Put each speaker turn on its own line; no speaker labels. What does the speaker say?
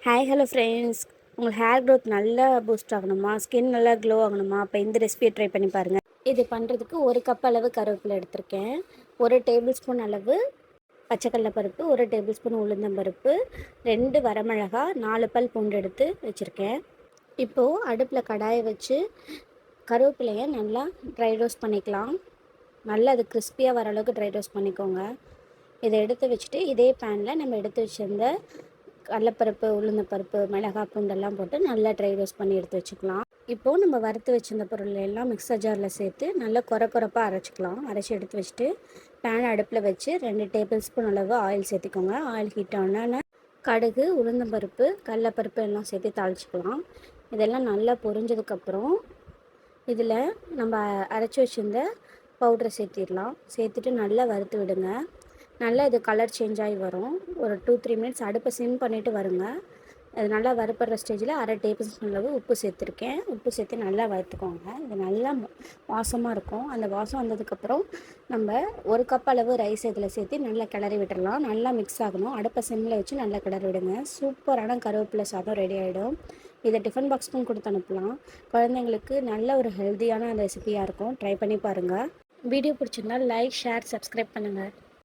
Hi hello friends, உங்களுக்கு hair growth நல்லா boost ஆகணுமா, ஸ்கின் நல்லா க்ளோ ஆகணுமா? அப்போ இந்த ரெசிபியை ட்ரை பண்ணி பாருங்கள். இது பண்ணுறதுக்கு 1 கப் அளவு கருவேப்பிலை எடுத்திருக்கேன், 1 டேபிள் ஸ்பூன் அளவு பச்சைக்கடலை பருப்பு, 1 டேபிள் ஸ்பூன் உளுந்தம்பருப்பு, 2 வரமிளகா, 4 பல் பூண்டு எடுத்து வச்சுருக்கேன். இப்போது அடுப்பில் கடாயை வச்சு கருவேப்பிலையை நல்லா ட்ரை ரோஸ்ட் பண்ணிக்கலாம். நல்லா அது கிறிஸ்பியாக வர அளவுக்கு ட்ரை ரோஸ்ட் பண்ணிக்கோங்க. இதை எடுத்து வச்சுட்டு இதே பேனில் நம்ம எடுத்து வச்சுருந்த கடலைப்பருப்பு, உளுந்தப்பருப்பு, மிளகாய், பூண்டெல்லாம் போட்டு நல்லா ட்ரை ரோஸ்ட் பண்ணி எடுத்து வச்சுக்கலாம். இப்போது நம்ம வறுத்து வச்சிருந்த பொருள் எல்லாம் மிக்சர் ஜாரில் சேர்த்து நல்லா கொரப்பாக அரைச்சிக்கலாம். அரைச்சி எடுத்து வச்சுட்டு பேன் அடுப்பில் வச்சு 2 டேபிள் ஸ்பூன் அளவு ஆயில் சேர்த்துக்கோங்க. ஆயில் ஹீட் ஆனால் கடுகு, உளுந்தம்பருப்பு, கடலைப்பருப்பு எல்லாம் சேர்த்து தாளிச்சிக்கலாம். இதெல்லாம் நல்லா பொரிஞ்சதுக்கப்புறம் இதில் நம்ம அரைச்சி வச்சுருந்த பவுடரை சேர்த்திடலாம். சேர்த்துட்டு நல்லா வறுத்து விடுங்க. நல்லா இது கலர் சேஞ்ச் ஆகி வரும். ஒரு 2-3 மினிட்ஸ் அடுப்பை சிம் பண்ணிவிட்டு வருங்க. அது நல்லா வறுப்படுற ஸ்டேஜில் 1/2 டேபிள் ஸ்பூன் அளவு உப்பு சேர்த்துருக்கேன். உப்பு சேர்த்து நல்லா வறுத்துக்கோங்க. இது நல்லா வாசமாக இருக்கும். அந்த வாசம் வந்ததுக்கப்புறம் நம்ம 1 கப் அளவு ரைஸ் இதில் சேர்த்து நல்லா கிளறி விட்டுடலாம். நல்லா மிக்ஸ் ஆகணும். அடுப்பை சிம்மில் வச்சு நல்லா கிளறி விடுங்க. சூப்பரான கருவேப்பிலை சாதம் ரெடி ஆகிடும். இதை டிஃபன் பாக்ஸ்க்கும் கொடுத்து அனுப்பலாம். குழந்தைங்களுக்கு நல்ல ஒரு ஹெல்த்தியான ரெசிபியாக இருக்கும். ட்ரை பண்ணி பாருங்கள். வீடியோ பிடிச்சிருந்தா லைக், ஷேர், சப்ஸ்கிரைப் பண்ணுங்கள்.